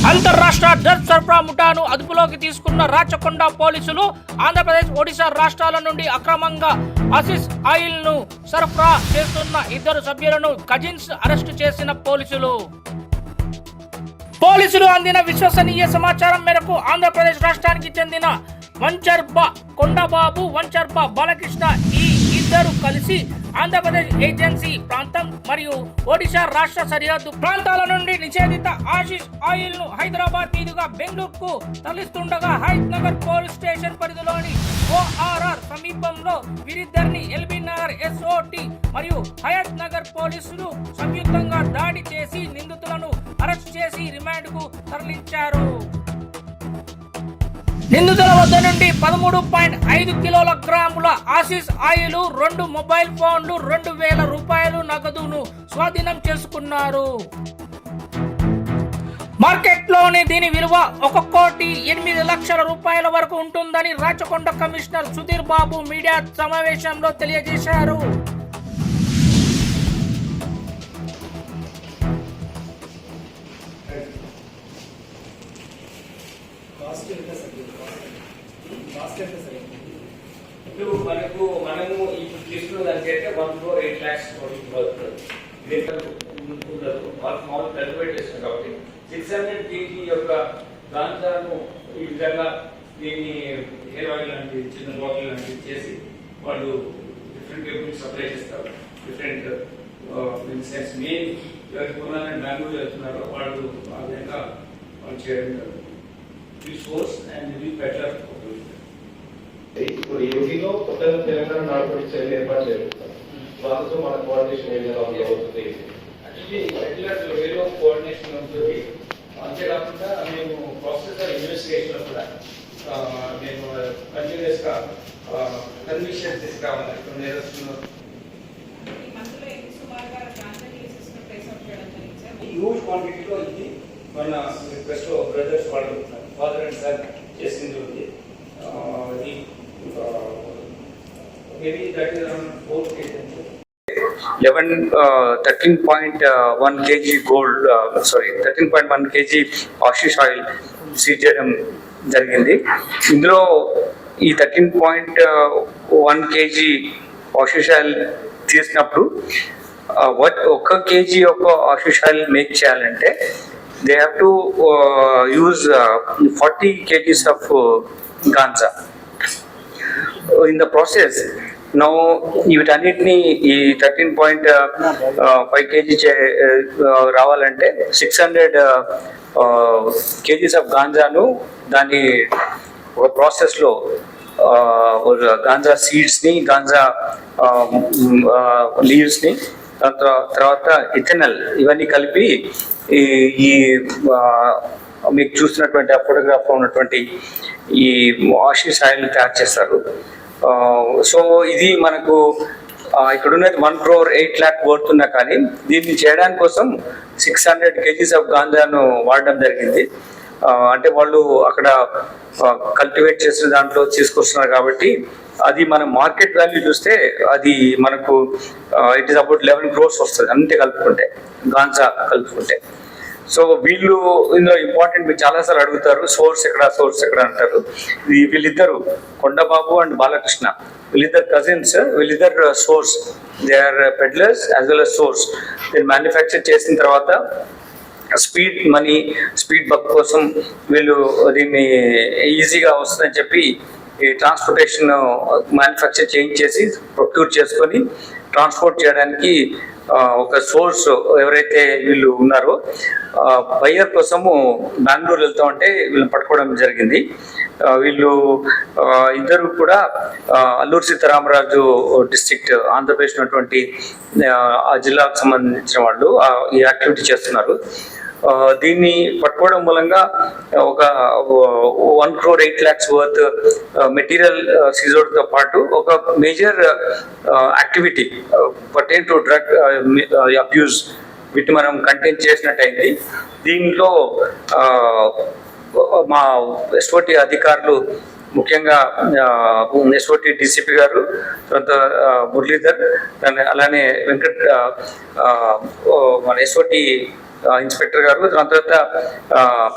అంతర్రాష్ట్ర డ్రగ్స్ సరఫరా ముఠాను అదుపులోకి తీసుకున్న రాచకొండ పోలీసులు ఆంధ్రప్రదేశ్, ఒడిశా రాష్ట్రాల నుండి అక్రమంగా ఆసిస్ ఆయిల్ ను సరఫరా చేస్తున్న 2 సభ్యులను కజిన్స్ అరెస్టు చేసిన పోలీసులు అందిన విశ్వసనీయ సమాచారం మేరకు ఆంధ్రప్రదేశ్ రాష్ట్రానికి చెందిన వంచర్బ కొండబాబు, వంచర్బ బాలకృష్ణ ఈ ఇద్దరు కలిసి ఆంధ్రప్రదేశ్ ఏజెన్సీ ప్రాంతం మరియు ఒడిశా రాష్ట్ర సరిహద్దు ప్రాంతాల నుండి నిషేధిత ఆసిస్ ఆయిల్ ను హైదరాబాద్ మీదుగా బెంగళూరుకు తరలిస్తుండగా హయత్ నగర్ పోలీస్ స్టేషన్ పరిధిలోని ఓఆర్ఆర్ సమీపంలో వీరిద్దరిని ఎల్బీ నగర్ ఎస్ఓటి మరియు హయత్ నగర్ పోలీసులు సంయుక్తంగా దాడి చేసి నిందితులను అరెస్ట్ చేసి రిమాండ్ కు తరలించారు. నిందితుల వద్ద నుండి 13.5 కిలోగ్రాముల ఆసిస్ ఆయిల్, 2 మొబైల్ ఫోన్లు, 2,000 రూపాయలు నగదును స్వాధీనం చేసుకున్నారు. మార్కెట్లోని దీని విలువ 1,08,00,000 రూపాయల వరకు ఉంటుందని రాచకొండ కమిషనర్ సుధీర్ బాబు మీడియా సమావేశంలో తెలియజేశారు. ఇప్పుడు మనము ఇప్పుడు తీసుకున్న దానికైతే 1,08 lakhs మామూలు క్యాలిక్యులేట్ చేస్తాం కాబట్టి 600 kg యొక్క గాంజాను ఈ విధంగా దీన్ని హెయిర్ ఆయిల్ లాంటి చిన్న బాటిల్ లాంటివి చేసి వాళ్ళు డిఫరెంట్ పీపుల్ సప్లై చేస్తారు. డిఫరెంట్ సెన్స్ మెయిన్ ఎవరికి బెంగళూరు వెళ్తున్నారో వాళ్ళు ఆ విధంగా వాళ్ళు చేయడం జరుగుతుంది. సోర్స్ అండ్ ఇది బెటర్. ఇప్పుడు యూపీలో కొత్తగా తెలంగాణ నాటుకోడి చర్యలు ఏర్పాటు చేస్తారు. వాళ్ళతో మన కోఆర్డినేషన్ ఏ విధంగా అవుతుంది? యాక్చువల్లీ రెగ్యులర్ వేలో కోఆర్డినేషన్ ఉంటుంది. అంతేకాకుండా మేము ప్రాసెస్ ఇన్వెస్టిగేషన్ కూడా మేము కంటిన్యూస్ గా కన్విక్షన్ తీసుకురావాలి. నేరస్తులు హ్యూజ్ క్వాంటిటీలో ఇది మన రిక్వెస్ట్ బ్రదర్స్ వాళ్ళు ఫాదర్ అండ్ సన్ చేసింది ఉంది. maybe that is around 4 kg. 13.1 kg gold, 13.1 kg Ashish oil seize చేయడం జరిగింది. ఇందులో ఈ 13.1 kg ఆషిష్ ఆయిల్ తీసినప్పుడు ఒక కేజీ యొక్క ఆషిష్ ఆయిల్ మేక్ చేయాలంటే they have to use 40 kgs of ganja. In the process, now వీటన్నిటిని ఈ 13.5 kg రావాలంటే 600 kgs ఆఫ్ గాంజాను దాని ఒక ప్రాసెస్లో గాంజా సీడ్స్ని, గాంజా లీవ్స్ని, తర్వాత ఇథెనల్ ఇవన్నీ కలిపి ఈ మీకు చూస్తున్నటువంటి ఆ ఫోటోగ్రాఫ్లో ఉన్నటువంటి ఈ ఆషిష్ ఆయిల్ తయారు చేస్తారు. సో ఇది మనకు ఇక్కడ ఉన్నది 1,08 lakh వర్త్ ఉన్నా కానీ దీన్ని చేయడానికి కోసం 600 kgs ఆఫ్ గాంజాను వాడడం జరిగింది. అంటే వాళ్ళు అక్కడ కల్టివేట్ చేసిన దాంట్లో తీసుకొస్తున్నారు కాబట్టి అది మన మార్కెట్ వాల్యూ చూస్తే అది మనకు ఇట్ ఈస్ అబౌట్ 11 crores వస్తుంది అంతే కలుపుకుంటే, గాంజా కలుపుకుంటే. సో వీళ్ళు ఇందులో ఇంపార్టెంట్, మీరు చాలాసార్లు అడుగుతారు సోర్స్ ఎక్కడ అంటారు. వీళ్ళిద్దరు కొండబాబు అండ్ బాలకృష్ణ, వీళ్ళిద్దరు కజిన్స్, వీళ్ళిద్దరు source, they are peddlers as well as source. దీన్ని మ్యానుఫ్యాక్చర్ చేసిన తర్వాత స్పీడ్ మనీ, స్పీడ్ బక్ కోసం వీళ్ళు దీన్ని ఈజీగా వస్తుందని చెప్పి ఈ ట్రాన్స్పోర్టేషన్ మ్యానుఫ్యాక్చర్ చేయించేసి ప్రొక్యూర్ చేసుకొని ట్రాన్స్పోర్ట్ చేయడానికి ఒక సోర్స్ ఎవరైతే వీళ్ళు ఉన్నారో బయ్యర్ కోసము బెంగళూరు వెళ్తా ఉంటే వీళ్ళని పట్టుకోవడం జరిగింది. వీళ్ళు ఇద్దరు కూడా అల్లూరు సీతారామరాజు డిస్ట్రిక్ట్ ఆంధ్రప్రదేశ్ ఉన్నటువంటి ఆ జిల్లాకు సంబంధించిన వాళ్ళు ఈ యాక్టివిటీ చేస్తున్నారు. దీన్ని పట్టుకోవడం మూలంగా ఒక 1,08 lakhs వర్త్ మెటీరియల్ సీజర్తో పాటు ఒక major activity pertain to drug abuse వీటిని మనం కంటైన్ చేసినట్టయింది. దీంట్లో మా ఎస్ఓటి అధికారులు, ముఖ్యంగా ఎస్ఓటి డిసిపి గారు, తర్వాత మురళీధర్, అలానే వెంకట్, మన ఎస్ఓటి ఇన్స్పెక్టర్ గారు, దాని తర్వాత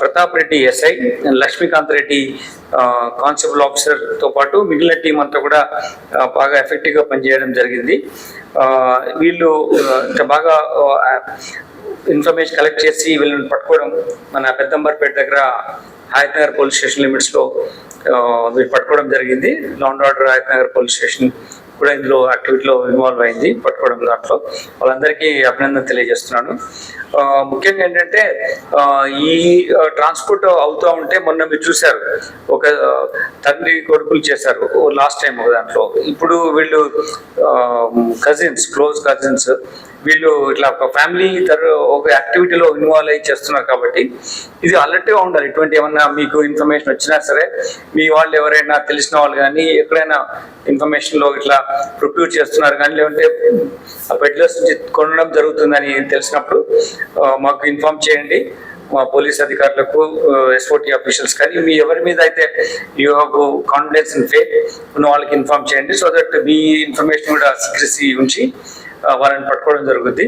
ప్రతాప్ రెడ్డి ఎస్ఐ, లక్ష్మీకాంత్ రెడ్డి కానిస్టేబుల్ ఆఫీసర్తో పాటు మిగిలిన టీం అంతా కూడా బాగా ఎఫెక్టివ్గా పనిచేయడం జరిగింది. వీళ్ళు బాగా ఇన్ఫర్మేషన్ కలెక్ట్ చేసి వీళ్ళని పట్టుకోవడం మన పెద్దంబర్పేట దగ్గర హయత్ నగర్ పోలీస్ స్టేషన్ లిమిట్స్లో వీళ్ళు పట్టుకోవడం జరిగింది. Law and order Hayathnagar police station కూడా ఇందులో యాక్టివిటీలో ఇన్వాల్వ్ అయింది, పట్టుకోవడం దాంట్లో. వాళ్ళందరికీ అభినందన తెలియజేస్తున్నాను. ముఖ్యంగా ఏంటంటే ఈ ట్రాన్స్పోర్ట్ అవుతూ ఉంటే మొన్న మీరు చూశారు, ఒక తండ్రి కొడుకులు చేశారు లాస్ట్ టైం ఒక దాంట్లో. ఇప్పుడు వీళ్ళు కజిన్స్, క్లోజ్ కజిన్స్, వీళ్ళు ఇట్లా ఒక ఫ్యామిలీ ఒక యాక్టివిటీలో ఇన్వాల్వ్ అయ్యి చేస్తున్నారు. కాబట్టి ఇది అలర్ట్గా ఉండాలి. ఇటువంటి ఏమన్నా మీకు ఇన్ఫర్మేషన్ వచ్చినా సరే, మీ వాళ్ళు ఎవరైనా తెలిసిన వాళ్ళు కానీ ఎక్కడైనా ఇన్ఫర్మేషన్లో ఇట్లా ప్రొక్యూర్ చేస్తున్నారు కానీ, లేదంటే పెడ్లర్స్ నుంచి కొనడం జరుగుతుందని తెలిసినప్పుడు మాకు ఇన్ఫార్మ్ చేయండి. మా పోలీస్ అధికారులకు, ఎస్ఓటీ ఆఫీషియల్స్ కానీ మీ ఎవరి మీద అయితే you have confidence in faith ఉన్న వాళ్ళకి ఇన్ఫార్మ్ చేయండి. సో దట్ మీ ఇన్ఫర్మేషన్ కూడా సీక్రెసీ ఉంచి వాళ్ళని పట్టుకోవడం జరుగుతుంది.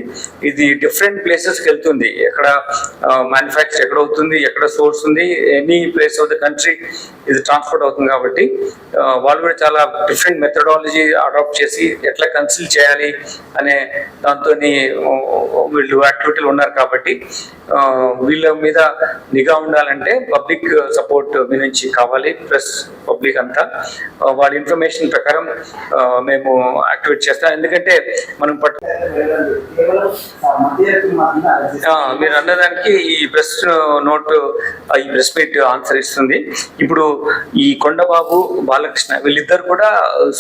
ఇది డిఫరెంట్ ప్లేసెస్కి వెళ్తుంది. ఎక్కడ మ్యానుఫ్యాక్చర్ ఎక్కడ అవుతుంది, ఎక్కడ సోర్స్ ఉంది, any place of the country ఇది ట్రాన్స్పోర్ట్ అవుతుంది. కాబట్టి వాళ్ళు కూడా చాలా డిఫరెంట్ మెథడాలజీ అడాప్ట్ చేసి ఎట్లా కన్సిల్ చేయాలి అనే దాంతో వీళ్ళు యాక్టివిటీలు ఉన్నారు. కాబట్టి వీళ్ళ మీద నిఘా ఉండాలంటే పబ్లిక్ సపోర్ట్ మీ నుంచి కావాలి, ప్లస్ పబ్లిక్ అంతా వాళ్ళ ఇన్ఫర్మేషన్ ప్రకారం మేము యాక్టివేట్ చేస్తాం. ఎందుకంటే మనం మీరు అన్నదానికి ఈ ప్రెస్ నోట్, ఈ ప్రెస్ మీట్ ఆన్సర్ ఇస్తుంది. ఇప్పుడు ఈ కొండబాబు, బాలకృష్ణ వీళ్ళిద్దరు కూడా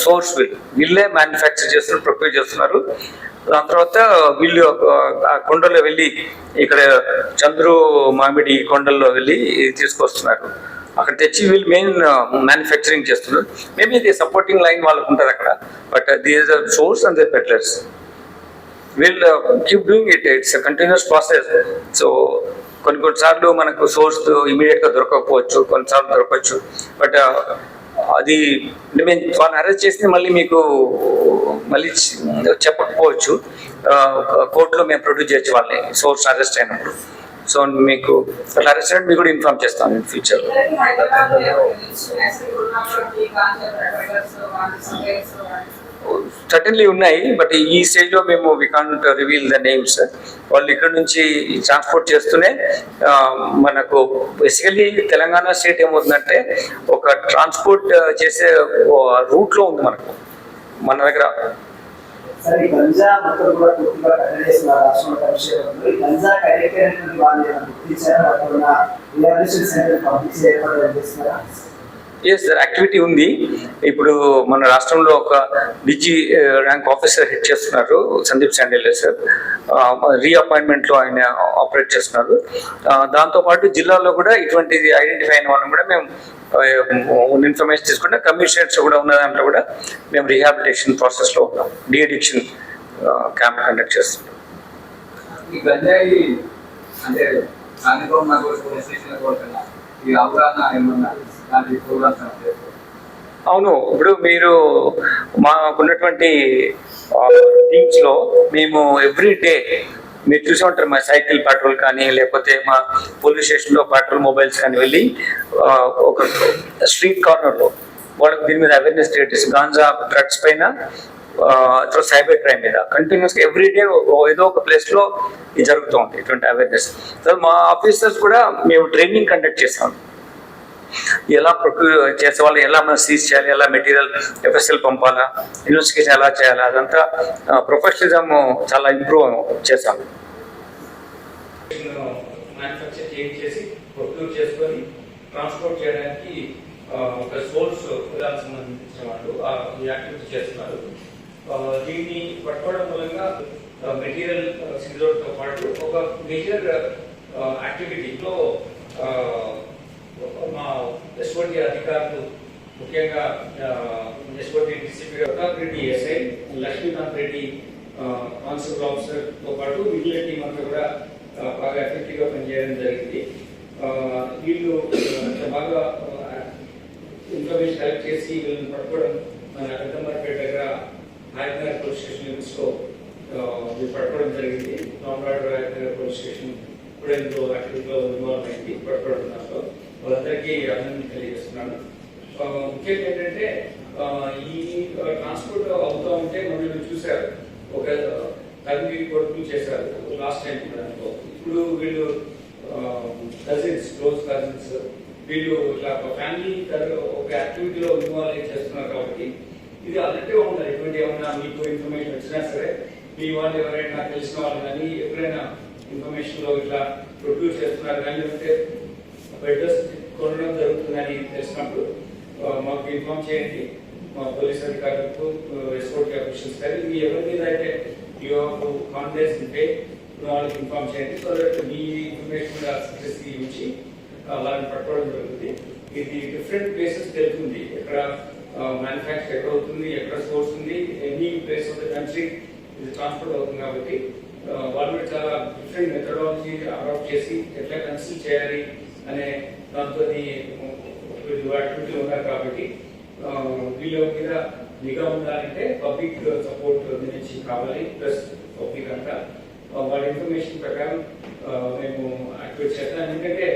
సోర్స్, వీళ్ళే మ్యానుఫ్యాక్చర్ చేస్తున్నారు, ప్రొక్యూర్ చేస్తున్నారు. దాని తర్వాత వీళ్ళు కొండల్లో వెళ్ళి ఇక్కడ చంద్రు మామిడి కొండల్లో వెళ్ళి తీసుకొస్తున్నారు. అక్కడ తెచ్చి వీళ్ళు మెయిన్ మ్యానుఫ్యాక్చరింగ్ చేస్తున్నారు. మేబీ ఇది సపోర్టింగ్ లైన్ వాళ్ళకు ఉంటుంది అక్కడ, but these are source and the peddlers వీళ్ళు keep doing it. It's continuous process. So కొన్నిసార్లు మనకు సోర్స్ ఇమీడియట్గా దొరకకపోవచ్చు, కొన్నిసార్లు దొరకవచ్చు. బట్ అది మేము వాళ్ళని అరెస్ట్ చేసి మళ్ళీ మీకు మళ్ళీ చెప్పకపోవచ్చు. కోర్టులో మేము ప్రొడ్యూస్ చేయొచ్చు వాళ్ళని, సోర్స్ అరెస్ట్ అయినప్పుడు. సో మీకు అట్లా అరెస్ట్ అయినప్పుడు మీకు కూడా ఇన్ఫార్మ్ చేస్తాను ఇన్ ఫ్యూచర్లో. సర్టన్లీ ఉన్నాయి, బట్ ఈ స్టేజ్లో మేము we can't reveal the names. వాళ్ళు ఇక్కడ నుంచి ట్రాన్స్పోర్ట్ చేస్తూనే మనకు బేసికలీ తెలంగాణ స్టేట్ ఏమవుతుందంటే ఒక ట్రాన్స్పోర్ట్ చేసే రూట్లో ఉంది మనకు, మన దగ్గర. ఎస్ సార్, యాక్టివిటీ ఉంది. ఇప్పుడు మన రాష్ట్రంలో ఒక డిజి ర్యాంక్ ఆఫీసర్ హెడ్ చేస్తున్నారు, సందీప్ శాండిల్య సార్. రీఅపాయింట్మెంట్లో ఆయన ఆపరేట్ చేస్తున్నారు. దాంతోపాటు జిల్లాలో కూడా ఇటువంటిది ఐడెంటిఫై అయిన వాళ్ళని కూడా మేము ఇన్ఫర్మేషన్ తీసుకుంటే కమిషనర్స్ కూడా ఉన్న దాంట్లో కూడా మేము రీహాబిలిటేషన్ ప్రాసెస్లో ఉన్నాం. డీఅడిక్షన్ క్యాంప్ కండక్ట్ చేస్తున్నాం. అవును, ఇప్పుడు మీరు మాకున్నటువంటి టీమ్స్లో మేము ఎవ్రీ డే మీరు చూసి ఉంటారు, మా సైకిల్ పెట్రోల్ కానీ లేకపోతే మా పోలీస్ స్టేషన్లో పెట్రోల్ మొబైల్స్ కానీ వెళ్ళి ఒక స్ట్రీట్ కార్నర్లో వాళ్ళకి దీని మీద అవేర్నెస్ క్రియేట్ చేసి గాంజా, డ్రగ్స్ పైన, సైబర్ క్రైమ్ మీద కంటిన్యూస్గా ఎవ్రీ డే ఏదో ఒక ప్లేస్లో ఇది జరుగుతూ ఉంటుంది ఇటువంటి అవేర్నెస్. సో మా ఆఫీసర్స్ కూడా మేము ట్రైనింగ్ కండక్ట్ చేస్తాం. ఎలా ప్రొక్యూర్ చేసే వాళ్ళు ఎలా మనం సీజ్ చేయాలి, ఎలా మెటీరియల్ ఎఫ్ఎస్ఎల్ పంపాలా, ఇన్వెస్టిగేషన్ ఎలా చేయాలి, అదంతా ప్రొఫెషనలిజం చాలా ఇంప్రూవ్ చేశాం. మ్యానుఫ్యాక్చర్ చేసి ప్రొక్యూర్ చేసుకొని ట్రాన్స్పోర్ట్ చేయడానికి ఒక సోర్స్ దానికి సంబంధించిన వాళ్ళు యాక్టివిటీ చేస్తున్నారు. దీన్ని పట్టుకోవడం మూలంగా మెటీరియల్ సీజర్తో పాటు ఒక మేజర్ యాక్టివిటీలో మా ఎస్ఓటీ అధికారులు, ముఖ్యంగా SOT DCP Pratap Reddy SI, Lakshmikant Reddy constable ఆఫీసర్తో పాటు మిగిలిన టీం అంతా కూడా బాగా ఎఫెక్టివ్గా పనిచేయడం జరిగింది. వీళ్ళు బాగా ఇన్ఫర్మేషన్ కలెక్ట్ చేసి వీళ్ళని పట్టుకోవడం మన పెద్దంబర్పేట దగ్గర హయత్ నగర్ పోలీస్ స్టేషన్ లిమిట్స్లో వీళ్ళు పట్టుకోవడం జరిగింది. హయత్ నగర్ పోలీస్ స్టేషన్ ఇప్పుడు ఇందులో యాక్టివిటీలో ఇన్వాల్వ్ అయింది పట్టుబడుతున్నారు. వాళ్ళందరికీ అభినందన తెలియజేస్తున్నాను. ముఖ్యంగా ఏంటంటే ఈ ట్రాన్స్పోర్ట్ అవుతూ ఉంటే మనం చూశారు, ఒక తల్లి కొడుకులు చేశారు లాస్ట్ టైం దాంట్లో. ఇప్పుడు వీళ్ళు కజిన్స్, క్లోజ్ కజిన్స్, వీళ్ళు ఇట్లా ఫ్యామిలీ ఒక యాక్టివిటీలో ఇన్వాల్వ్ చేస్తున్నారు. కాబట్టి ఇది అలర్ట్గా ఉండాలి. ఎటువంటి ఏమన్నా మీకు ఇన్ఫర్మేషన్ వచ్చినా సరే, మీ వాళ్ళు ఎవరైనా తెలిసిన వాళ్ళు కానీ ఎప్పుడైనా ఇన్ఫర్మేషన్ లో ఇట్లా ప్రొడ్యూస్ చేస్తున్నారు కానీ, లేకపోతే బెడ్స్ కొనడం జరుగుతుందని తెలిసినప్పుడు మాకు ఇన్ఫార్మ్ చేయండి. మా పోలీస్ అధికారులకు, ఎస్కోర్ట్ ఆఫీసర్స్ కానీ మీ ఎవరి మీద అయితే కాన్ఫిడెన్స్ ఉంటే వాళ్ళకి ఇన్ఫార్మ్ చేయండి. సో దట్ మీ ఇన్ఫర్మేషన్ కూడా సక్సెస్కి ఇచ్చి వాళ్ళని పట్టుకోవడం జరుగుతుంది. ఇది డిఫరెంట్ ప్లేసెస్ తెలుస్తుంది, ఎక్కడ మ్యానుఫ్యాక్చర్ ఎక్కడ అవుతుంది, ఎక్కడ సోర్స్ ఉంది, any place of the country ఇది ట్రాన్స్పోర్ట్ అవుతుంది. కాబట్టి వాళ్ళు కూడా చాలా డిఫరెంట్ మెథడాలజీ అడాప్ట్ చేసి ఎట్లా కన్సిడర్ చేయాలి అనే దాంతో యాక్టివిటీ ఉన్నారు. కాబట్టి వీళ్ళ మీద నిఘా ఉండాలంటే పబ్లిక్ సపోర్ట్ నుంచి కావాలి, ప్లస్ పబ్లిక్ అంతా వాళ్ళ ఇన్ఫర్మేషన్ ప్రకారం మేము యాక్టివేట్ చేస్తాం. ఎందుకంటే